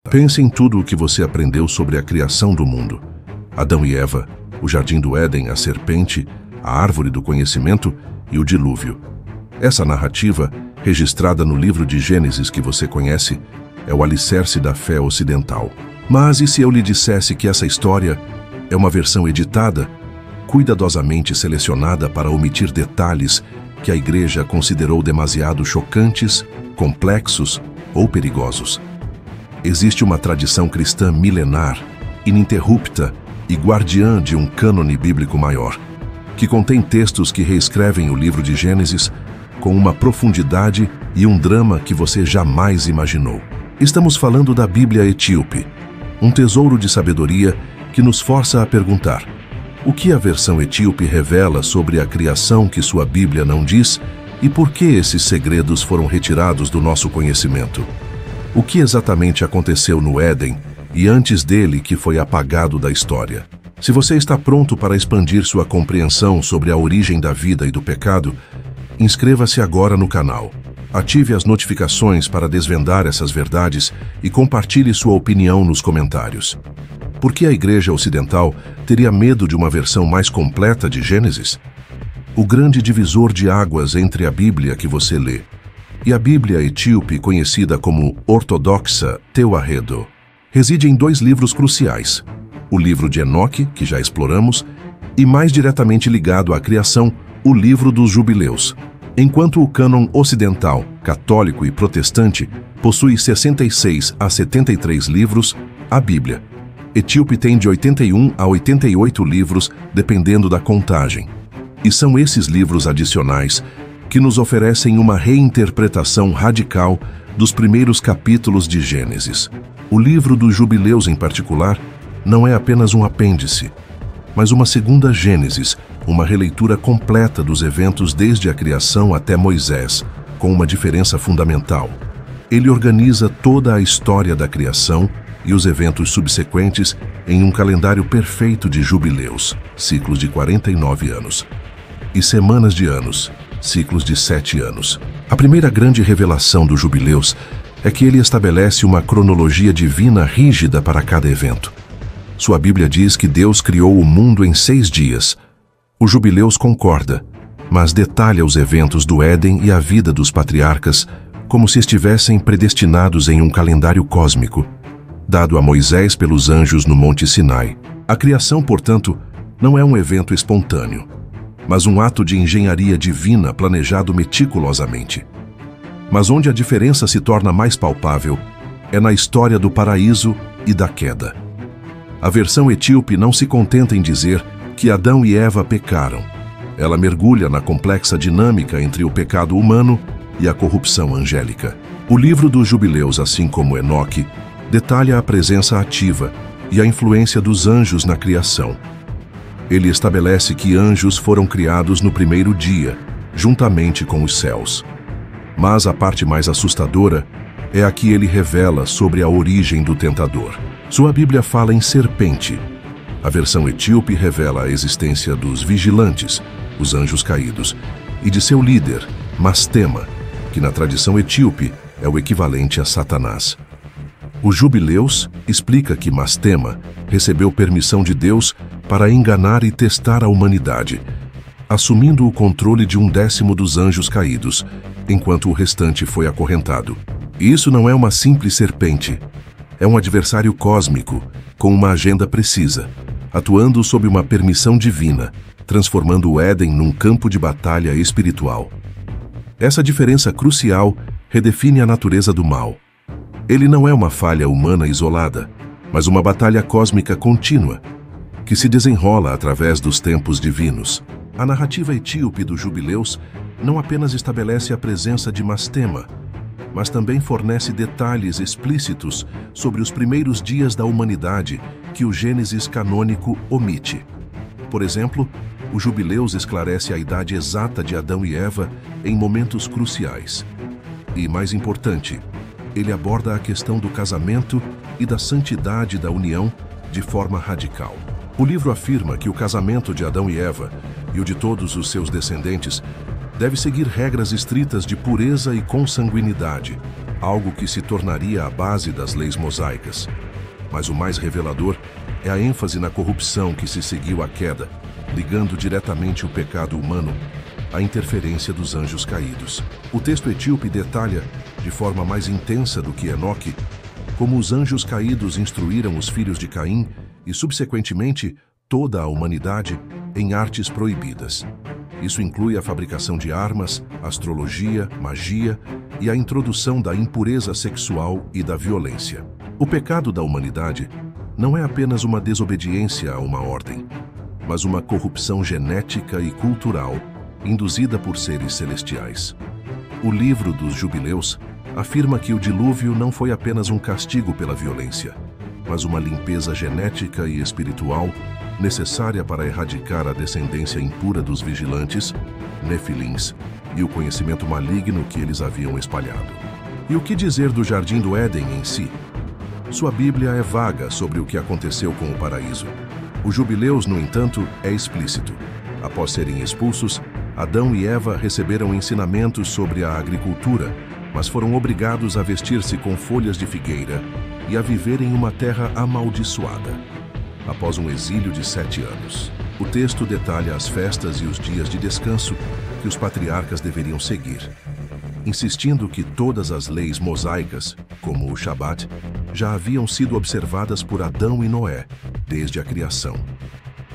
Pense em tudo o que você aprendeu sobre a criação do mundo. Adão e Eva, o jardim do Éden, a serpente, a árvore do conhecimento e o dilúvio. Essa narrativa, registrada no livro de Gênesis que você conhece, é o alicerce da fé ocidental. Mas e se eu lhe dissesse que essa história é uma versão editada, cuidadosamente selecionada para omitir detalhes que a Igreja considerou demasiado chocantes, complexos ou perigosos? Existe uma tradição cristã milenar, ininterrupta e guardiã de um cânone bíblico maior, que contém textos que reescrevem o livro de Gênesis com uma profundidade e um drama que você jamais imaginou. Estamos falando da Bíblia Etíope, um tesouro de sabedoria que nos força a perguntar: o que a versão etíope revela sobre a criação que sua Bíblia não diz e por que esses segredos foram retirados do nosso conhecimento? O que exatamente aconteceu no Éden e antes dele que foi apagado da história? Se você está pronto para expandir sua compreensão sobre a origem da vida e do pecado, inscreva-se agora no canal. Ative as notificações para desvendar essas verdades e compartilhe sua opinião nos comentários. Por que a Igreja Ocidental teria medo de uma versão mais completa de Gênesis? O grande divisor de águas entre a Bíblia que você lê e a Bíblia etíope, conhecida como Ortodoxa Tewahedo, reside em dois livros cruciais: o livro de Enoque, que já exploramos, e mais diretamente ligado à criação, o livro dos Jubileus. Enquanto o cânon ocidental, católico e protestante, possui 66 a 73 livros, a Bíblia etíope tem de 81 a 88 livros, dependendo da contagem. E são esses livros adicionais que nos oferecem uma reinterpretação radical dos primeiros capítulos de Gênesis. O livro dos Jubileus, em particular, não é apenas um apêndice, mas uma segunda Gênesis, uma releitura completa dos eventos desde a criação até Moisés, com uma diferença fundamental. Ele organiza toda a história da criação e os eventos subsequentes em um calendário perfeito de jubileus, ciclos de 49 anos, e semanas de anos, ciclos de 7 anos. A primeira grande revelação dos jubileus é que ele estabelece uma cronologia divina rígida para cada evento. Sua Bíblia diz que Deus criou o mundo em 6 dias. Os jubileus concorda, mas detalha os eventos do Éden e a vida dos patriarcas como se estivessem predestinados em um calendário cósmico, dado a Moisés pelos anjos no Monte Sinai. A criação, portanto, não é um evento espontâneo, mas um ato de engenharia divina planejado meticulosamente. Mas onde a diferença se torna mais palpável é na história do paraíso e da queda. A versão etíope não se contenta em dizer que Adão e Eva pecaram. Ela mergulha na complexa dinâmica entre o pecado humano e a corrupção angélica. O livro dos Jubileus, assim como Enoque, detalha a presença ativa e a influência dos anjos na criação. Ele estabelece que anjos foram criados no primeiro dia, juntamente com os céus. Mas a parte mais assustadora é a que ele revela sobre a origem do tentador. Sua Bíblia fala em serpente. A versão etíope revela a existência dos vigilantes, os anjos caídos, e de seu líder, Mastema, que na tradição etíope é o equivalente a Satanás. Os Jubileus explica que Mastema recebeu permissão de Deus para enganar e testar a humanidade, assumindo o controle de 1/10 dos anjos caídos, enquanto o restante foi acorrentado. E isso não é uma simples serpente. É um adversário cósmico, com uma agenda precisa, atuando sob uma permissão divina, transformando o Éden num campo de batalha espiritual. Essa diferença crucial redefine a natureza do mal. Ele não é uma falha humana isolada, mas uma batalha cósmica contínua, que se desenrola através dos tempos divinos. A narrativa etíope dos Jubileus não apenas estabelece a presença de Mastema, mas também fornece detalhes explícitos sobre os primeiros dias da humanidade que o Gênesis canônico omite. Por exemplo, o Jubileus esclarece a idade exata de Adão e Eva em momentos cruciais. E, mais importante, ele aborda a questão do casamento e da santidade da união de forma radical. O livro afirma que o casamento de Adão e Eva e o de todos os seus descendentes deve seguir regras estritas de pureza e consanguinidade, algo que se tornaria a base das leis mosaicas. Mas o mais revelador é a ênfase na corrupção que se seguiu à queda, ligando diretamente o pecado humano à interferência dos anjos caídos. O texto etíope detalha, de forma mais intensa do que Enoque, como os anjos caídos instruíram os filhos de Caim e, subsequentemente, toda a humanidade em artes proibidas. Isso inclui a fabricação de armas, astrologia, magia e a introdução da impureza sexual e da violência. O pecado da humanidade não é apenas uma desobediência a uma ordem, mas uma corrupção genética e cultural induzida por seres celestiais. O livro dos Jubileus afirma que o dilúvio não foi apenas um castigo pela violência, mas uma limpeza genética e espiritual necessária para erradicar a descendência impura dos vigilantes, nefilins, e o conhecimento maligno que eles haviam espalhado. E o que dizer do Jardim do Éden em si? Sua Bíblia é vaga sobre o que aconteceu com o paraíso. Os Jubileus, no entanto, é explícito. Após serem expulsos, Adão e Eva receberam ensinamentos sobre a agricultura, mas foram obrigados a vestir-se com folhas de figueira e a viver em uma terra amaldiçoada, após um exílio de 7 anos. O texto detalha as festas e os dias de descanso que os patriarcas deveriam seguir, insistindo que todas as leis mosaicas, como o Shabat, já haviam sido observadas por Adão e Noé desde a criação.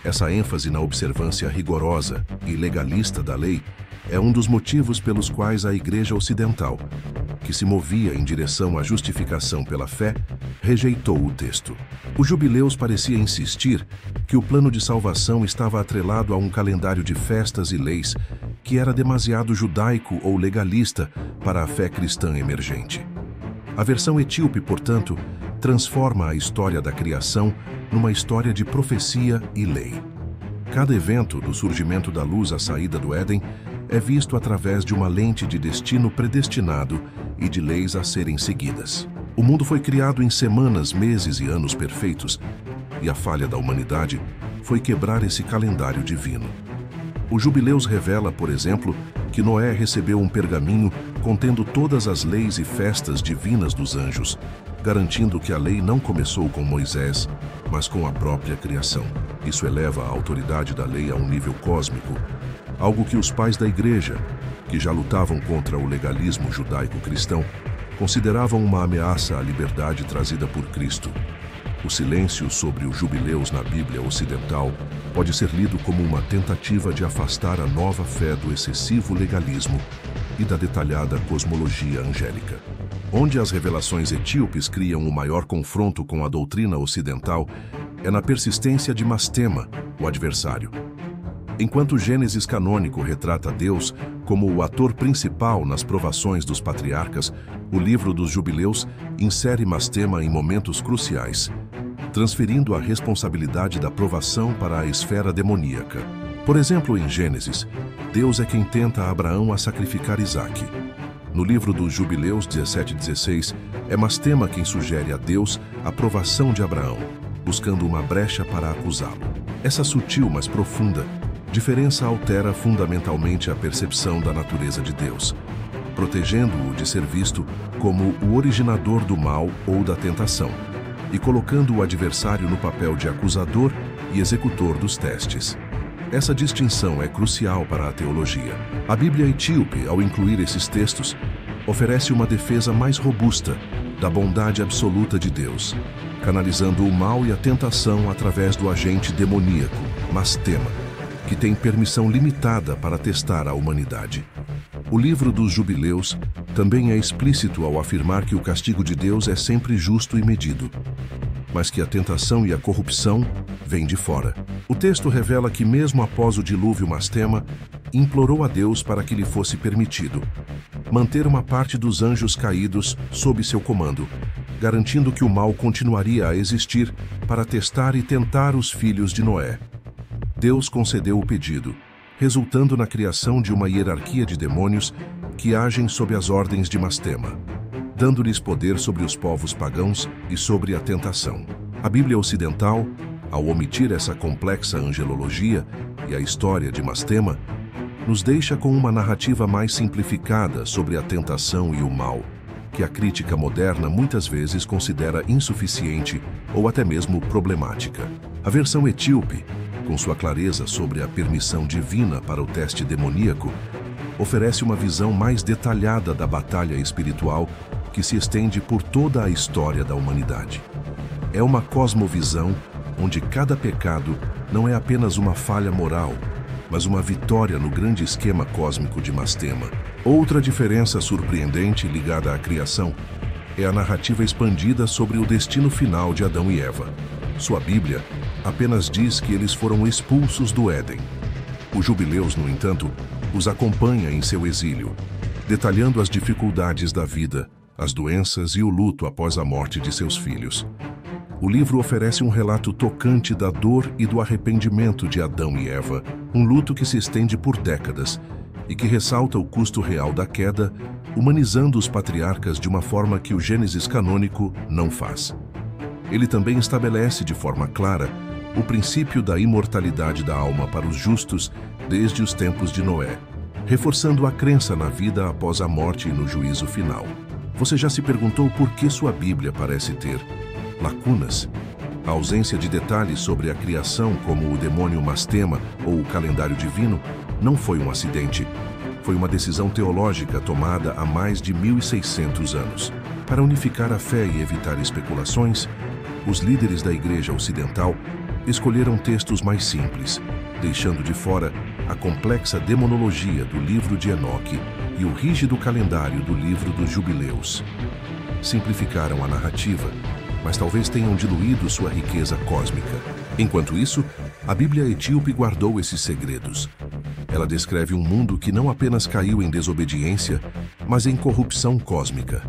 Essa ênfase na observância rigorosa e legalista da lei é um dos motivos pelos quais a Igreja Ocidental, que se movia em direção à justificação pela fé, rejeitou o texto. Os Jubileus parecia insistir que o plano de salvação estava atrelado a um calendário de festas e leis que era demasiado judaico ou legalista para a fé cristã emergente. A versão etíope, portanto, transforma a história da criação numa história de profecia e lei. Cada evento, do surgimento da luz à saída do Éden, é visto através de uma lente de destino predestinado e de leis a serem seguidas. O mundo foi criado em semanas, meses e anos perfeitos, e a falha da humanidade foi quebrar esse calendário divino. O Jubileus revela, por exemplo, que Noé recebeu um pergaminho contendo todas as leis e festas divinas dos anjos, garantindo que a lei não começou com Moisés, mas com a própria criação. Isso eleva a autoridade da lei a um nível cósmico, algo que os pais da Igreja, que já lutavam contra o legalismo judaico-cristão, consideravam uma ameaça à liberdade trazida por Cristo. O silêncio sobre os Jubileus na Bíblia Ocidental pode ser lido como uma tentativa de afastar a nova fé do excessivo legalismo e da detalhada cosmologia angélica. Onde as revelações etíopes criam o maior confronto com a doutrina ocidental é na persistência de Mastema, o adversário. Enquanto o Gênesis canônico retrata Deus como o ator principal nas provações dos patriarcas, o livro dos Jubileus insere Mastema em momentos cruciais, transferindo a responsabilidade da provação para a esfera demoníaca. Por exemplo, em Gênesis, Deus é quem tenta Abraão a sacrificar Isaque. No livro dos Jubileus 17:16, é Mastema quem sugere a Deus a provação de Abraão, buscando uma brecha para acusá-lo. Essa sutil, mas profunda, diferença altera fundamentalmente a percepção da natureza de Deus, protegendo-o de ser visto como o originador do mal ou da tentação, e colocando o adversário no papel de acusador e executor dos testes. Essa distinção é crucial para a teologia. A Bíblia etíope, ao incluir esses textos, oferece uma defesa mais robusta da bondade absoluta de Deus, canalizando o mal e a tentação através do agente demoníaco, Mastema, que tem permissão limitada para testar a humanidade. O livro dos Jubileus também é explícito ao afirmar que o castigo de Deus é sempre justo e medido, mas que a tentação e a corrupção vêm de fora. O texto revela que mesmo após o dilúvio, Mastema implorou a Deus para que lhe fosse permitido manter uma parte dos anjos caídos sob seu comando, garantindo que o mal continuaria a existir para testar e tentar os filhos de Noé. Deus concedeu o pedido, resultando na criação de uma hierarquia de demônios que agem sob as ordens de Mastema, dando-lhes poder sobre os povos pagãos e sobre a tentação. A Bíblia Ocidental, ao omitir essa complexa angelologia e a história de Mastema, nos deixa com uma narrativa mais simplificada sobre a tentação e o mal, que a crítica moderna muitas vezes considera insuficiente ou até mesmo problemática. A versão etíope, com sua clareza sobre a permissão divina para o teste demoníaco, oferece uma visão mais detalhada da batalha espiritual que se estende por toda a história da humanidade. É uma cosmovisão onde cada pecado não é apenas uma falha moral, mas uma vitória no grande esquema cósmico de Mastema. Outra diferença surpreendente ligada à criação é a narrativa expandida sobre o destino final de Adão e Eva. Sua Bíblia apenas diz que eles foram expulsos do Éden. O Jubileus, no entanto, os acompanha em seu exílio, detalhando as dificuldades da vida, as doenças e o luto após a morte de seus filhos. O livro oferece um relato tocante da dor e do arrependimento de Adão e Eva, um luto que se estende por décadas e que ressalta o custo real da queda, humanizando os patriarcas de uma forma que o Gênesis canônico não faz. Ele também estabelece de forma clara o princípio da imortalidade da alma para os justos desde os tempos de Noé, reforçando a crença na vida após a morte e no juízo final. Você já se perguntou por que sua Bíblia parece ter lacunas? A ausência de detalhes sobre a criação, como o demônio Mastema ou o calendário divino, não foi um acidente. Foi uma decisão teológica tomada há mais de 1.600 anos. Para unificar a fé e evitar especulações, os líderes da Igreja Ocidental escolheram textos mais simples, deixando de fora a complexa demonologia do livro de Enoque e o rígido calendário do livro dos Jubileus. Simplificaram a narrativa, mas talvez tenham diluído sua riqueza cósmica. Enquanto isso, a Bíblia etíope guardou esses segredos. Ela descreve um mundo que não apenas caiu em desobediência, mas em corrupção cósmica.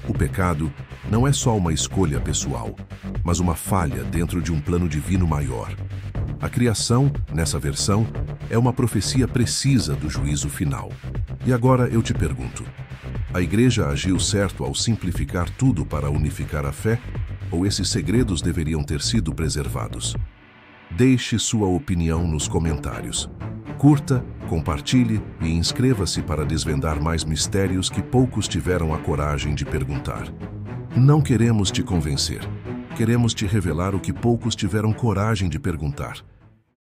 O pecado não é só uma escolha pessoal, mas uma falha dentro de um plano divino maior. A criação, nessa versão, é uma profecia precisa do juízo final. E agora eu te pergunto, a Igreja agiu certo ao simplificar tudo para unificar a fé, ou esses segredos deveriam ter sido preservados? Deixe sua opinião nos comentários. Curta, compartilhe e inscreva-se para desvendar mais mistérios que poucos tiveram a coragem de perguntar. Não queremos te convencer. Queremos te revelar o que poucos tiveram coragem de perguntar.